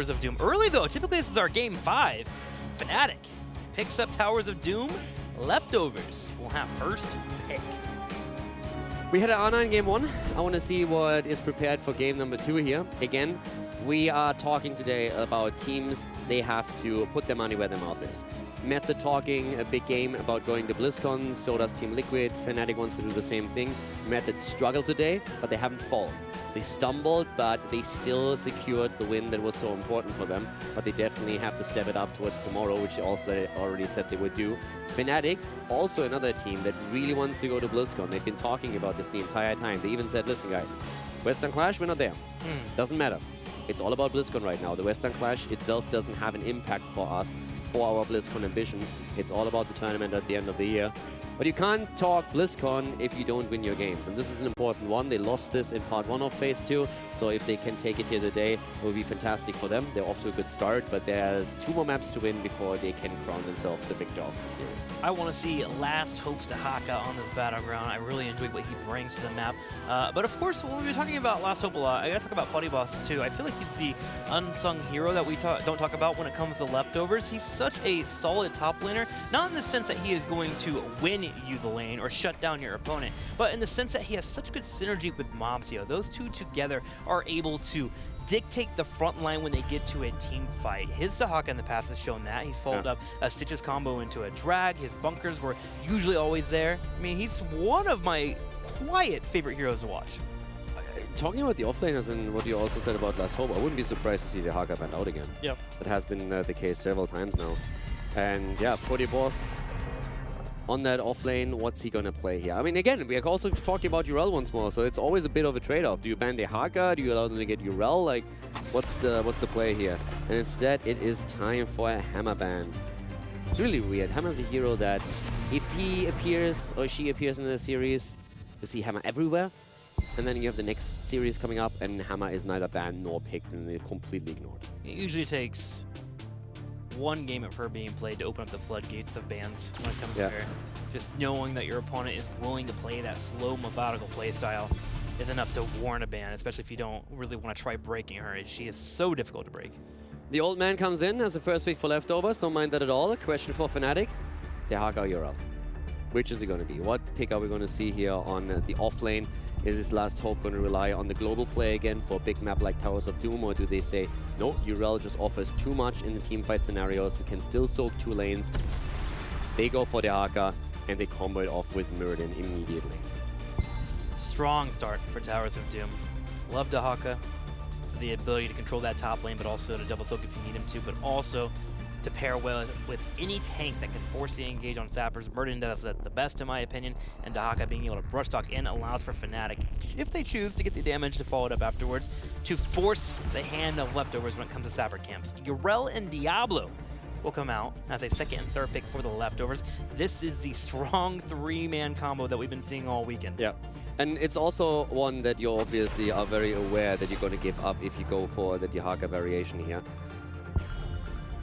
Towers of Doom. Early though, typically this is our game 5. Fnatic picks up Towers of Doom. Leftovers will have first pick. We had an R9 game 1. I want to see what is prepared for game number 2 here. Again, we are talking today about teams. They have to put their money where their mouth is. Method talking a big game about going to BlizzCon, so does Team Liquid. Fnatic wants to do the same thing. Method struggled today, but they haven't fallen. They stumbled, but they still secured the win that was so important for them. But they definitely have to step it up towards tomorrow, which they also already said they would do. Fnatic, also another team that really wants to go to BlizzCon. They've been talking about this the entire time. They even said, listen guys, Western Clash, we're not there. Doesn't matter. It's all about BlizzCon right now. The Western Clash itself doesn't have an impact for us, for our BlizzCon ambitions. It's all about the tournament at the end of the year. But you can't talk BlizzCon if you don't win your games. And this is an important one. They lost this in part 1 of phase 2. So if they can take it here today, it will be fantastic for them. They're off to a good start, but there's 2 more maps to win before they can crown themselves the victor of the series. I want to see Last Hopes to Haka on this battleground. I really enjoy what he brings to the map. But of course, when we're talking about Last Hope a lot, I gotta talk about Buddy Boss too. I feel like he's the unsung hero that we don't talk about when it comes to Leftovers. He's such a solid top laner, not in the sense that he is going to win you the lane or shut down your opponent, but in the sense that he has such good synergy with Mobzio. Those two together are able to dictate the front line when they get to a team fight. His Dahaka in the past has shown that. He's followed up a Stitches combo into a drag. His bunkers were usually always there. I mean, he's one of my quiet favorite heroes to watch. Talking about the offlaners and what you also said about Last Hope, I wouldn't be surprised to see the Dahaka banned out again. Yep. That has been the case several times now. And yeah, Buddy Boss on that offlane, what's he gonna play here? I mean, again, we are also talking about Urel once more, so it's always a bit of a trade-off. Do you ban Dahaka? Do you allow them to get Urel? Like, what's the play here? And instead, it is time for a Hammer ban. It's really weird. Hammer's a hero that, if he appears or she appears in the series, you see Hammer everywhere. And then you have the next series coming up, and Hammer is neither banned nor picked, and they're completely ignored. It usually takes one game of her being played to open up the floodgates of bans when it comes to her. Just knowing that your opponent is willing to play that slow, methodical playstyle is enough to warrant a ban, especially if you don't really want to try breaking her. She is so difficult to break. The old man comes in as the first pick for Leftovers. Don't mind that at all. A question for Fnatic. Dahaka or Urel? Which is it going to be? What pick are we going to see here on the offlane? Is this Last Hope going to rely on the global play again for a big map like Towers of Doom, or do they say, no, Urel just offers too much in the teamfight scenarios, we can still soak 2 lanes. They go for Dahaka, and they combo it off with Muradin immediately. Strong start for Towers of Doom. Love Dahaka for the ability to control that top lane, but also to double soak if you need him to, but also to pair well with any tank that can force the engage on Sappers. Muradin does that the best in my opinion, and Dahaka being able to brush talk in allows for Fnatic, if they choose to get the damage to follow it up afterwards, to force the hand of Leftovers when it comes to Sapper camps. Urel and Diablo will come out as a second and third pick for the Leftovers. This is the strong 3-man combo that we've been seeing all weekend. Yeah, and it's also one that you obviously are very aware that you're going to give up if you go for the Dahaka variation here.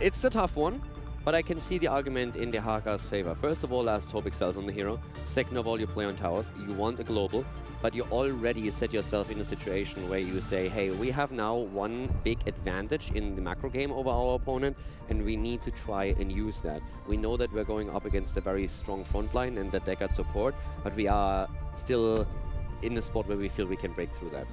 It's a tough one, but I can see the argument in Dahaka's favor. First of all, Last Hope excels on the hero. Second of all, you play on towers. You want a global, but you already set yourself in a situation where you say, hey, we have now one big advantage in the macro game over our opponent, and we need to try and use that. We know that we're going up against a very strong front line and that they got support, but we are still in a spot where we feel we can break through that.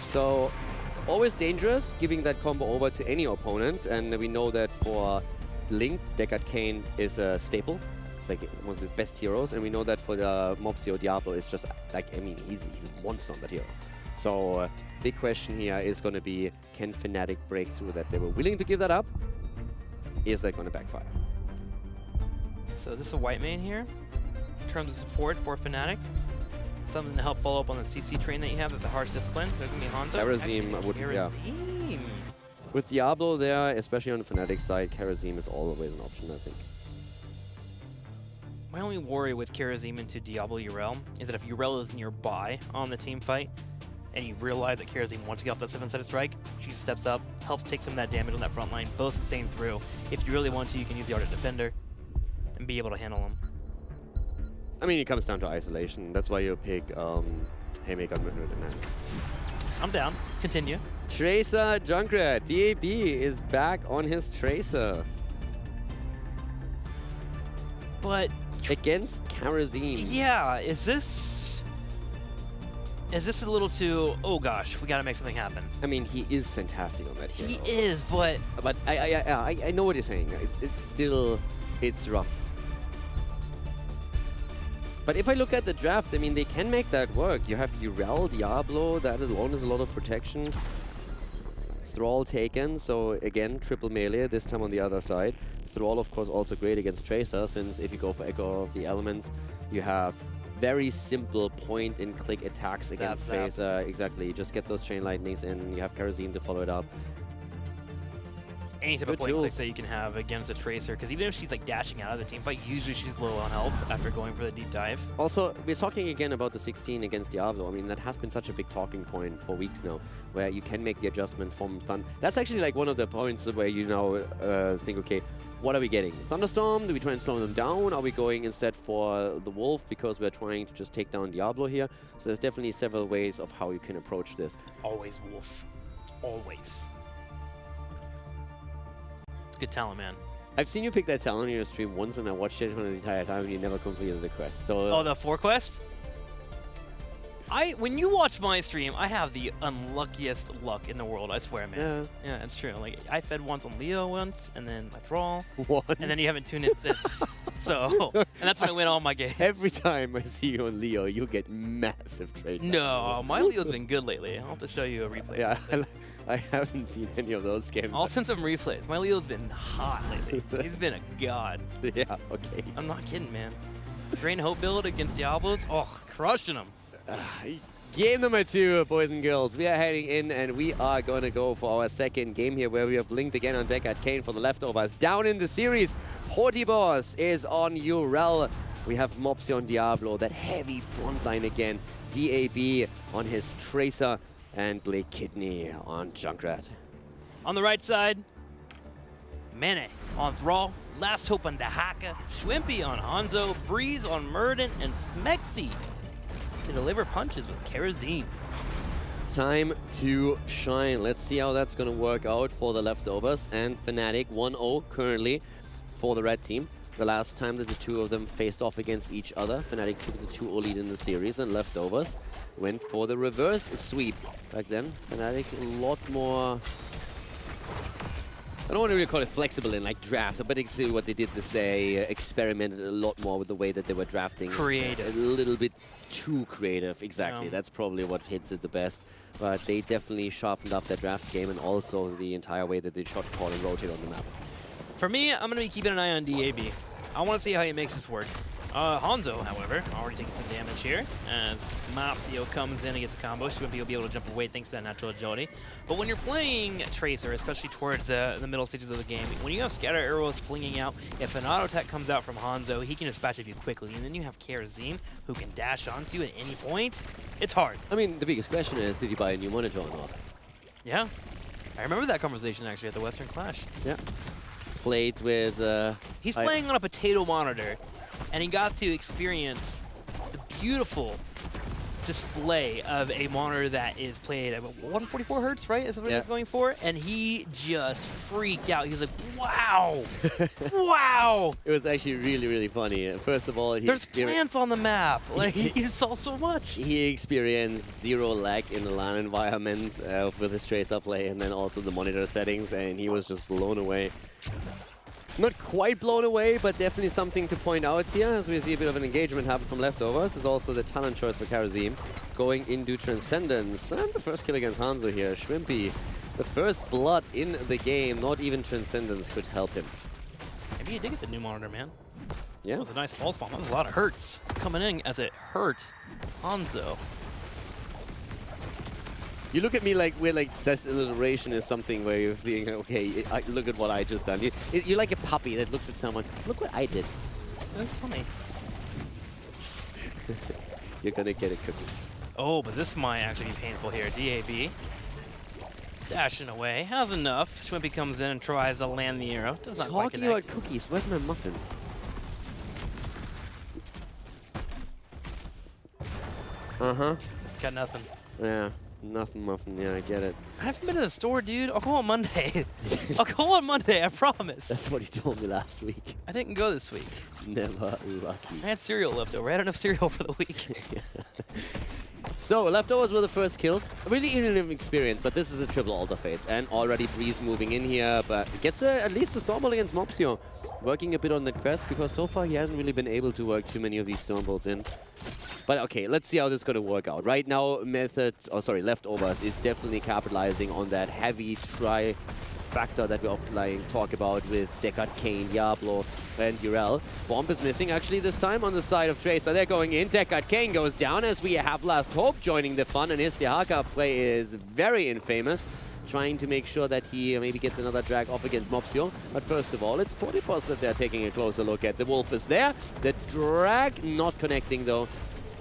So it's always dangerous giving that combo over to any opponent, and we know that for Linked, Deckard Cain is a staple. It's like one of the best heroes, and we know that for the Mobzio, Diablo is just like, I mean, he's a monster on that hero. So big question here is going to be, can Fnatic break through that? They were willing to give that up. Is that going to backfire? So this is a white main here in terms of support for Fnatic. Something to help follow up on the CC train that you have at the Harsh Discipline. So it can be Hanzo. Karazim would, yeah. With Diablo there, especially on the Fnatic side, Karazim is always an option, I think. My only worry with Karazim into Diablo Urel is that if Urel is nearby on the team fight, and you realize that Karazim wants to get off that 7-sided strike, she steps up, helps take some of that damage on that front line, both sustain through. If you really want to, you can use the Ardent Defender and be able to handle them. I mean, it comes down to isolation. That's why you pick Haymaker and Muradin. I'm down. Continue. Tracer Junkrat. DAB is back on his Tracer. But against Karazim. Yeah, is this a little too, oh gosh, we gotta make something happen? I mean, he is fantastic on that hero. He is, but I know what you're saying. It's still, it's rough. But if I look at the draft, I mean, they can make that work. You have Urel, Diablo, that alone is a lot of protection. Thrall taken, so again, triple melee, this time on the other side. Thrall, of course, also great against Tracer, since if you go for Echo of the Elements, you have very simple point-and-click attacks against Tracer. Exactly, you just get those Chain Lightnings in, you have Karazim to follow it up. Any type of point click that you can have against a Tracer, because even if she's like dashing out of the team fight, usually she's low on health after going for the deep dive. Also, we're talking again about the 16 against Diablo. I mean, that has been such a big talking point for weeks now, where you can make the adjustment from Thunder. That's actually like one of the points where you now think, okay, what are we getting? Thunderstorm? Do we try and slow them down? Are we going instead for the Wolf because we're trying to just take down Diablo here? So there's definitely several ways of how you can approach this. Always Wolf. Always. It's good talent, man. I've seen you pick that talent in your stream once, and I watched it for the entire time, and you never completed the quest. So. Oh, the 4 quest? When you watch my stream, I have the unluckiest luck in the world, I swear, man. Yeah, it's true. Like, I fed once on Leo once, and then my Thrall. One. And then you haven't tuned in since. So, and that's when I win all my games. Every time I see you on Leo, you get massive trade. No, my Leo's been good lately. I'll have to show you a replay. Yeah, I haven't seen any of those games. I'll send some replays. My Leo's been hot lately. He's been a god. Yeah, okay. I'm not kidding, man. Drain Hope build against Diablos. Oh, crushing them. Game number 2, boys and girls. We are heading in, and we are going to go for our second game here, where we have linked again on deck at Kane for the leftovers. Down in the series, Boss is on Urel. We have Mopsy on Diablo, that heavy frontline again. DAB on his Tracer, and Blake Kidney on Junkrat. On the right side, Mene on Thrall, Last Hope on Dahaka, Schwimpy on Hanzo, Breeze on Murden, and Smexy to deliver punches with Karazim. Time to shine. Let's see how that's going to work out for the leftovers. And Fnatic 1-0 currently for the red team. The last time that the two of them faced off against each other, Fnatic took the 2-0 lead in the series, and leftovers went for the reverse sweep. Back then, Fnatic a lot more, I don't want to really call it flexible in like draft, but it's what they did this day, experimented a lot more with the way that they were drafting. Creative. A little bit too creative, exactly. That's probably what hits it the best. But they definitely sharpened up their draft game, and also the entire way that they shot call and rotate on the map. For me, I'm going to be keeping an eye on DAB. I want to see how he makes this work. Hanzo, however, already taking some damage here as Mopsio comes in and gets a combo. She wouldn't be able to jump away thanks to that natural agility. But when you're playing Tracer, especially towards the middle stages of the game, when you have scatter arrows flinging out, if an auto attack comes out from Hanzo, he can dispatch of you quickly. And then you have Karazim, who can dash onto you at any point. It's hard. I mean, the biggest question is, did he buy a new monitor or not? Yeah. I remember that conversation, actually, at the Western Clash. Yeah. Played with... He's playing on a potato monitor, and he got to experience the beautiful display of a monitor that is played at 144 hertz, right? Is what he's going for? And he just freaked out. He was like, wow! Wow! It was actually really, really funny. First of all, there's plants on the map. Like, he saw so much. He experienced zero lag in the LAN environment with his Tracer play, and then also the monitor settings, and he was just blown away. Not quite blown away, but definitely something to point out here, as we see a bit of an engagement happen from leftovers. Is also the talent choice for Karazim, going into Transcendence. And the first kill against Hanzo here, Schwimpy. The first blood in the game, not even Transcendence could help him. Maybe you did get the new monitor, man. Yeah. That was a nice false bomb. That was a lot of hurts coming in as it hurt Hanzo. You look at me like we're like this alliteration is something where you're thinking, okay, look at what I just done. You're like a puppy that looks at someone. Look what I did. That's funny. You're gonna get a cookie. Oh, but this might actually be painful here. DAB dashing away. Has enough. Schwimpy comes in and tries to land the arrow. Does not quite Talking connect. about cookies, where's my muffin? Got nothing. Yeah. Nothing muffin, yeah, I get it. I haven't been to the store, dude. I'll go on Monday. I'll go on Monday, I promise. That's what he told me last week. I didn't go this week. Never lucky. I had cereal left over. I had enough cereal for the week. So, leftovers were the first kill. Really innovative experience, but this is a triple altar phase. And already Breeze moving in here, but gets at least a Stormbolt against Mopsio. Working a bit on that quest, because so far he hasn't really been able to work too many of these Stormbolts in. But okay, let's see how this is going to work out. Right now, Leftovers is definitely capitalizing on that heavy try factor that we often talk about with Deckard, Kane, Diablo, and Urel. Bomb is missing actually this time on the side of Tracer. They're going in. Deckard, Kane goes down as we have Last Hope joining the fun, and his Dehaka play is very infamous. Trying to make sure that he maybe gets another drag off against Mopsio. But first of all, it's Podipos that they're taking a closer look at. The Wolf is there. The drag not connecting though.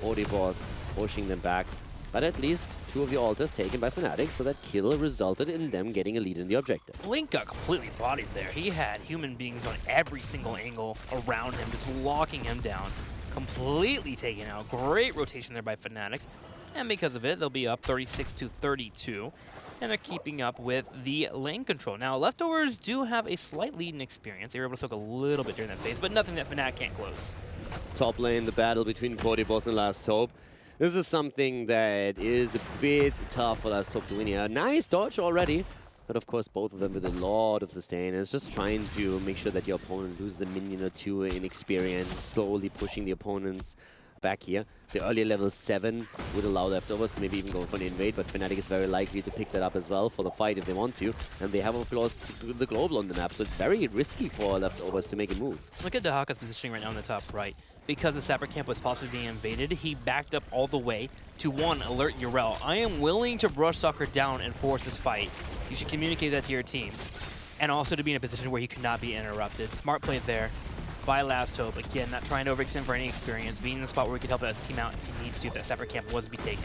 Podipos pushing them back. But at least two of the altars taken by Fnatic, so that kill resulted in them getting a lead in the objective. Link got completely bodied there. He had human beings on every single angle around him, just locking him down. Completely taken out. Great rotation there by Fnatic. And because of it, they'll be up 36-32. And they're keeping up with the lane control. Now, Leftovers do have a slight lead in experience. They were able to soak a little bit during that phase, but nothing that Fnatic can't close. Top lane, the battle between Podipos and Last Hope. This is something that is a bit tough for Last Hope to win here. Nice dodge already. But of course, both of them with a lot of sustain. And it's just trying to make sure that your opponent loses a minion or two in experience, slowly pushing the opponents back here. The earlier level 7 would allow Leftovers to maybe even go for an invade, but Fnatic is very likely to pick that up as well for the fight if they want to. And they have, of course, the global on the map, so it's very risky for Leftovers to make a move. Look at Dehaka's positioning right now on the top right. Because the Sapper camp was possibly being invaded, he backed up all the way to, one, alert Urel. I am willing to brush Soccer down and force this fight. You should communicate that to your team. And also to be in a position where he could not be interrupted. Smart play there by Last Hope. Again, not trying to overextend for any experience, being in the spot where he could help his team out if he needs to, if that Sapper camp was to be taken.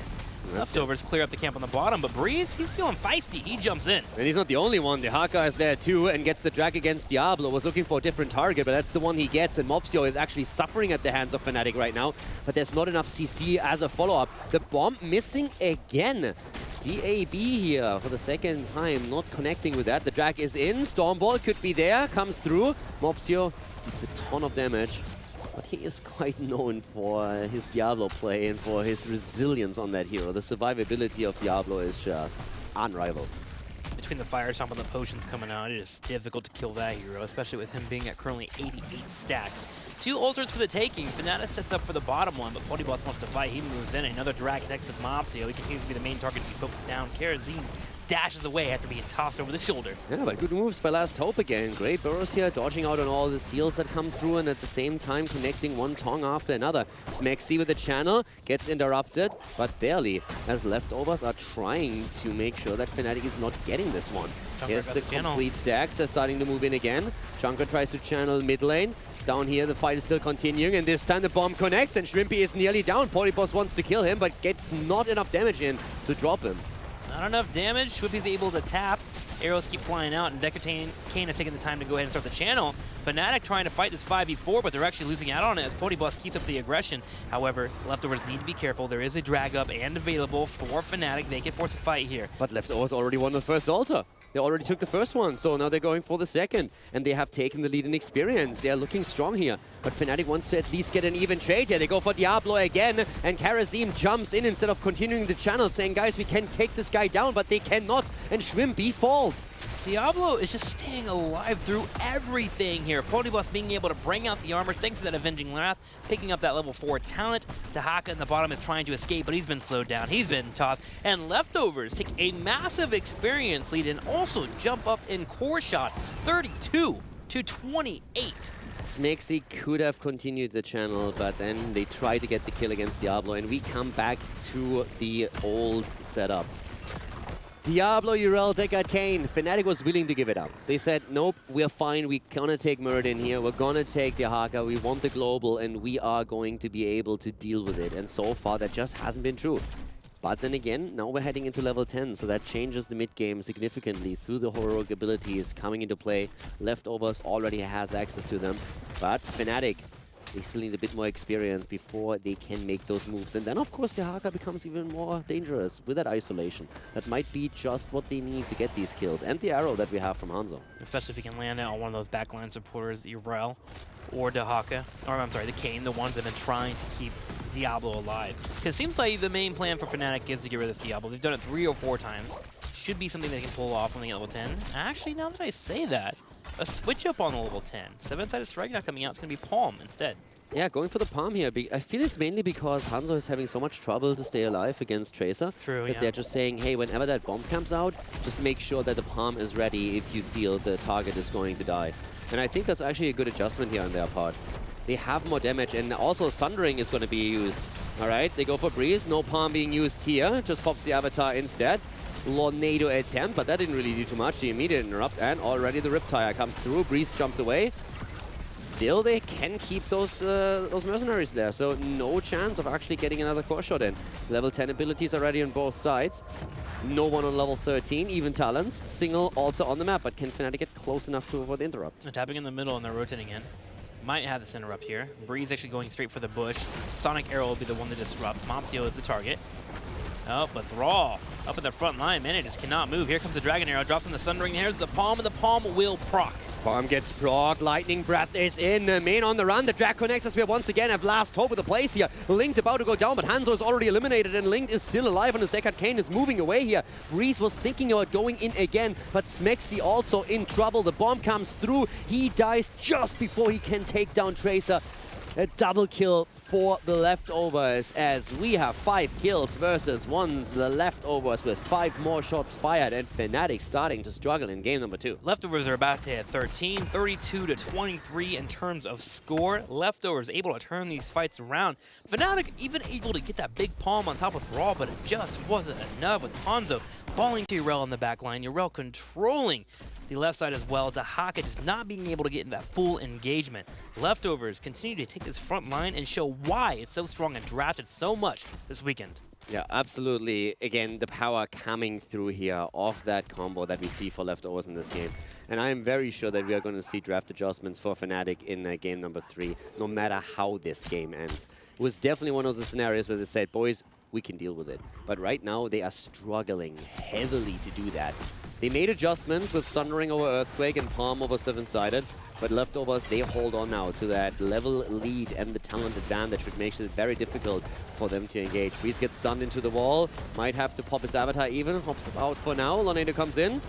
Leftovers clear up the camp on the bottom, but Breeze, he's feeling feisty. He jumps in. And he's not the only one. Dehaka is there too and gets the drag against Diablo. Was looking for a different target, but that's the one he gets. And Mopsio is actually suffering at the hands of Fnatic right now. But there's not enough CC as a follow-up. The bomb missing again. DAB here for the second time, not connecting with that. The drag is in. Stormbolt could be there, comes through. Mopsio gets a ton of damage. But he is quite known for his Diablo play and for his resilience on that hero. The survivability of Diablo is just unrivaled. Between the fire stomp and the potions coming out, it is difficult to kill that hero, especially with him being at currently 88 stacks. 2 altars for the taking. Fnatic sets up for the bottom one, but Podipos wants to fight. He moves in. Another drag connects with Mopsio. He continues to be the main target to be focused down. Karazine dashes away after being tossed over the shoulder. Yeah, but good moves by Last Hope again. Great burrows here, dodging out on all the seals that come through and at the same time connecting one Tong after another. Smexy with the channel, gets interrupted, but barely, as Leftovers are trying to make sure that Fnatic is not getting this one. Here's the complete stacks. They're starting to move in again. Junker tries to channel mid lane. Down here, the fight is still continuing, and this time the bomb connects, and Shrimpy is nearly down. Podipos wants to kill him, but gets not enough damage in to drop him. Not enough damage. Shwimpy's able to tap. Arrows keep flying out, and Deckard, Kane has taken the time to go ahead and start the channel. Fnatic trying to fight this 5v4, but they're actually losing out on it as Podipos keeps up the aggression. However, Leftovers need to be careful. There is a drag up and available for Fnatic. They can force a fight here. But Leftovers already won the first altar. They already took the first one, so now they're going for the second. And they have taken the lead in experience. They are looking strong here. But Fnatic wants to at least get an even trade here. They go for Diablo again, and Karazim jumps in instead of continuing the channel, saying, guys, we can take this guy down, but they cannot. And Shrimpy falls. Diablo is just staying alive through everything here. Podipos being able to bring out the armor thanks to that Avenging Wrath, picking up that level 4 talent. Dehaka in the bottom is trying to escape, but he's been slowed down. He's been tossed. And Leftovers take a massive experience lead and also jump up in core shots, 32-28. Smexy could have continued the channel, but then they try to get the kill against Diablo, and we come back to the old setup. Diablo, Urel, Deckard, Kane. Fnatic was willing to give it up. They said, nope, we're fine. We're gonna take Murden here. We're gonna take Dehaka. We want the global, and we are going to be able to deal with it. And so far, that just hasn't been true. But then again, now we're heading into level 10, so that changes the mid-game significantly through the heroic abilities coming into play. Leftovers already has access to them. But Fnatic They still need a bit more experience before they can make those moves. And then, of course, the Haka becomes even more dangerous with that isolation. That might be just what they need to get these kills. And the arrow that we have from Hanzo. Especially if he can land it on one of those backline supporters, Urel or Dahaka, or I'm sorry, the Kane, the ones that have been trying to keep Diablo alive. Because it seems like the main plan for Fnatic is to get rid of this Diablo. They've done it 3 or 4 times. Should be something they can pull off when they get level 10. Actually, now that I say that, a switch up on the level 10. 7-sided strike not coming out, it's going to be Palm instead. Yeah, going for the Palm here. I feel it's mainly because Hanzo is having so much trouble to stay alive against Tracer. True, that they're just saying, hey, whenever that bomb comes out, just make sure that the Palm is ready if you feel the target is going to die. And I think that's actually a good adjustment here on their part. They have more damage, and also Sundering is going to be used. All right, they go for Breeze. No Palm being used here. Just pops the Avatar instead. Tornado attempt, but that didn't really do too much. The immediate interrupt, and already the Riptire comes through. Breeze jumps away. Still, they can keep those mercenaries there, so no chance of actually getting another core shot in. Level 10 abilities already on both sides. No one on level 13, even talents. Single altar on the map, but can Fnatic get close enough to avoid the interrupt? They're tapping in the middle and they're rotating in. Might have this interrupt here. Breeze actually going straight for the bush. Sonic Arrow will be the one to disrupt. Mopsio is the target. Oh, but Thrall up in the front line. Man, it just cannot move. Here comes the Dragon Arrow. Drops in the Sundering. Here's the Palm, and the Palm will proc. Palm gets proc. Lightning Breath is in. Main on the run. The Drag connects us. We once again have last hope of the place here. Linked about to go down, but Hanzo is already eliminated, and Linked is still alive on his deck. Kane is moving away here. Breeze was thinking about going in again, but Smexy also in trouble. The bomb comes through. He dies just before he can take down Tracer. A double kill for the Leftovers, as we have 5 kills versus 1. The Leftovers with 5 more shots fired, and Fnatic starting to struggle in game number 2. Leftovers are about to hit 13, 32-23 in terms of score. Leftovers able to turn these fights around. Fnatic even able to get that big Palm on top of Thrall, but it just wasn't enough with Hanzo falling to Urel in the back line. Urel controlling the left side as well. Dahaka just not being able to get in that full engagement. Leftovers continue to take this front line and show why it's so strong and drafted so much this weekend. Yeah, absolutely. Again, the power coming through here off that combo that we see for Leftovers in this game. And I am very sure that we are going to see draft adjustments for Fnatic in game number 3, no matter how this game ends. It was definitely one of the scenarios where they said, boys, we can deal with it. But right now, they are struggling heavily to do that. They made adjustments with Sundering over Earthquake and Palm over 7-sided, but Leftovers, they hold on now to that level lead and the talent advantage, which makes it very difficult for them to engage. Breeze gets stunned into the wall, might have to pop his Avatar even, hops out for now. Tornado comes in.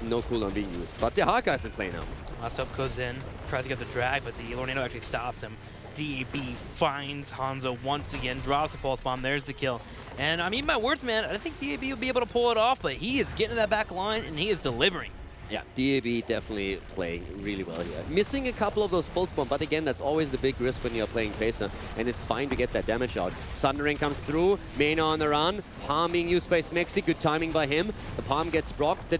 No cooldown being used, but the Haka is in play now. Last Hope goes in, tries to get the drag, but the Tornado actually stops him. DAB finds Hanzo once again, drops the pulse bomb, there's the kill. And I mean, my words, man, I think DAB will be able to pull it off, but he is getting to that back line and he is delivering. Yeah, DAB definitely playing really well here. Missing a couple of those pulse bomb, but again, that's always the big risk when you're playing Tracer, and it's fine to get that damage out. Sundering comes through, Main on the run, Palm being used by Smexy, good timing by him. The Palm gets blocked, the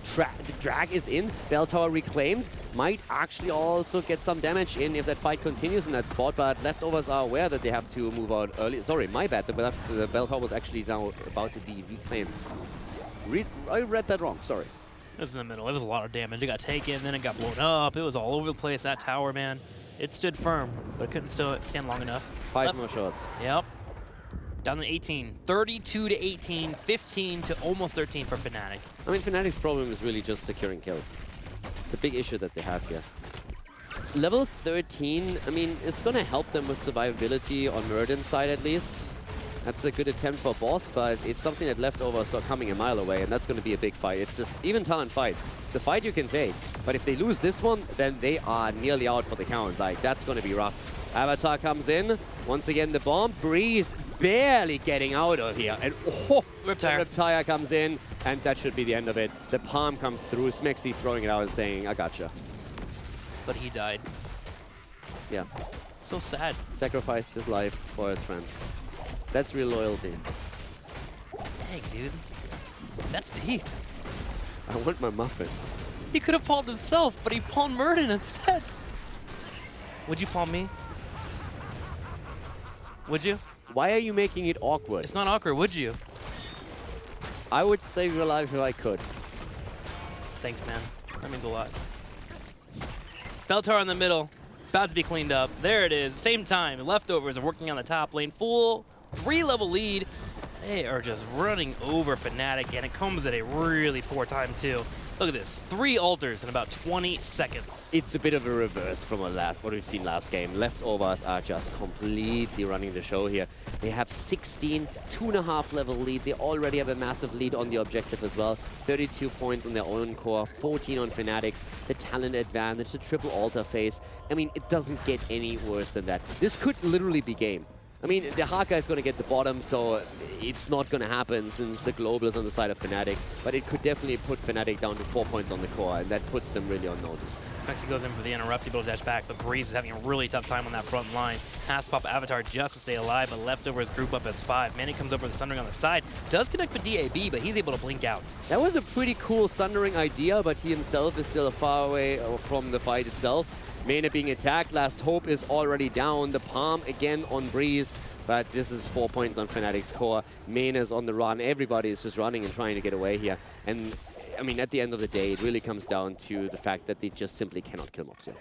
drag is in, Bell Tower reclaimed, might actually also get some damage in if that fight continues in that spot, but Leftovers are aware that they have to move out early. Sorry, my bad, the Bell Tower was actually now about to be reclaimed. I read that wrong, sorry. It was in the middle. It was a lot of damage. It got taken, then it got blown up. It was all over the place, that tower, man. It stood firm, but it couldn't stand long enough. 5 more shots. Yep. Down to 18. 32-18, 15 to almost 13 for Fnatic. I mean, Fnatic's problem is really just securing kills. It's a big issue that they have here. Level 13, I mean, it's going to help them with survivability on Murden's side at least. That's a good attempt for boss, but it's something that Leftovers are coming a mile away, and that's going to be a big fight. It's just even talent fight. It's a fight you can take, but if they lose this one, then they are nearly out for the count. Like, that's going to be rough. Avatar comes in. Once again, the bomb. Breeze barely getting out of here. And Riptire comes in, and that should be the end of it. The Palm comes through. Smexy throwing it out and saying, I gotcha. But he died. Yeah. So sad. Sacrificed his life for his friend. That's real loyalty. Dang, dude. That's deep. I want my muffin. He could have palmed himself, but he palmed Murden instead. Would you palm me? Would you? Why are you making it awkward? It's not awkward, would you? I would save your life if I could. Thanks, man. That means a lot. Beltar in the middle. About to be cleaned up. There it is. Same time. Leftovers are working on the top lane. Full 3-level lead. They are just running over Fnatic, and it comes at a really poor time, too. Look at this. 3 altars in about 20 seconds. It's a bit of a reverse from what we've seen last game. Leftovers are just completely running the show here. They have 16, 2.5 level lead. They already have a massive lead on the objective as well. 32 points on their own core, 14 on Fnatic's. The talent advantage, the triple altar phase. I mean, it doesn't get any worse than that. This could literally be game. I mean, the Haka is going to get the bottom, so it's not going to happen since the global is on the side of Fnatic. But it could definitely put Fnatic down to 4 points on the core, and that puts them really on notice. Smexy goes in for the interrupt, able to dash back, but Breeze is having a really tough time on that front line. Has to pop Avatar just to stay alive, but Leftovers group up as 5. Manny comes over with the Sundering on the side, does connect with DAB, but he's able to blink out. That was a pretty cool Sundering idea, but he himself is still far away from the fight itself. Mane being attacked, Last Hope is already down. The Palm again on Breeze, but this is 4 points on Fnatic's core. Mane is on the run. Everybody is just running and trying to get away here. And I mean, at the end of the day, it really comes down to the fact that they just simply cannot kill Mopsio.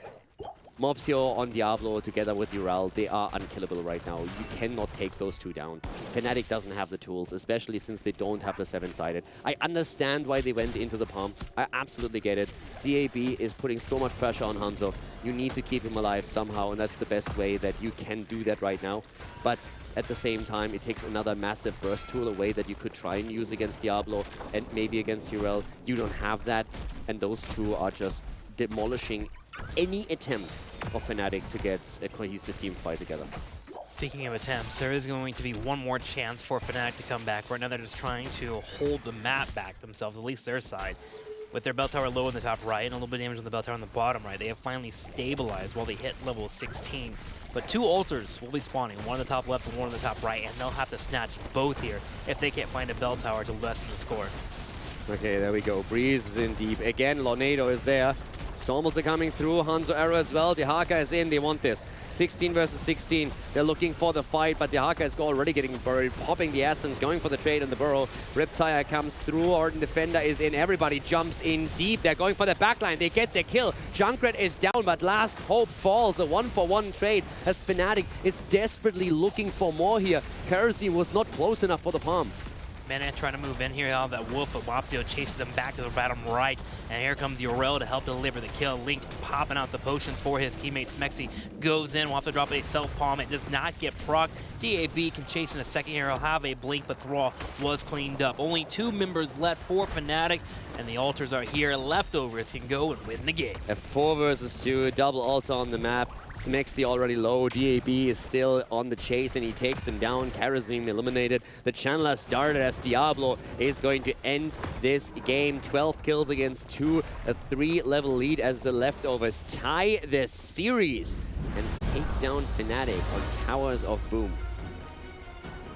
Mopsio on Diablo together with Ural, they are unkillable right now. You cannot take those two down. Fnatic doesn't have the tools, especially since they don't have the 7-sided. I understand why they went into the palm. I absolutely get it. DAB is putting so much pressure on Hanzo. You need to keep him alive somehow, and that's the best way that you can do that right now. But at the same time, it takes another massive burst tool away that you could try and use against Diablo and maybe against Ural. You don't have that, and those two are just demolishing any attempt of Fnatic to get a cohesive team fight together. Speaking of attempts, there is going to be one more chance for Fnatic to come back. Right now they're just trying to hold the map back themselves, at least their side. With their bell tower low in the top right and a little bit of damage on the bell tower on the bottom right, they have finally stabilized while they hit level 16. But 2 altars will be spawning, one on the top left and one on the top right, and they'll have to snatch both here if they can't find a bell tower to lessen the score. Okay, there we go. Breeze is in deep. Again, Lornado is there. Stormals are coming through. Hanzo Arrow as well. The Haka is in. They want this. 16 versus 16. They're looking for the fight, but the Haka is already getting buried. Popping the Essence, going for the trade on the burrow. Riptire comes through. Ardent Defender is in. Everybody jumps in deep. They're going for the backline. They get the kill. Junkrat is down, but Last Hope falls. A 1-for-1 trade as Fnatic is desperately looking for more here. Kerosene was not close enough for the palm. Mana trying to move in here out of that wolf, but Mopsio chases him back to the bottom right. And here comes Ural to help deliver the kill. Link popping out the potions for his teammate. Smexy goes in, will have to drop a self-palm. It does not get proc. DAB can chase in a second here. He'll have a blink, but Thrall was cleaned up. Only 2 members left for Fnatic, and the altars are here. Leftovers can go and win the game. A 4 versus 2, double altar on the map. Smexy already low. DAB is still on the chase, and he takes him down. Kerosene eliminated. The Chandler started as Diablo is going to end this game. 12 kills against 2. A 3-level lead as the Leftovers tie the series and take down Fnatic on Towers of Boom.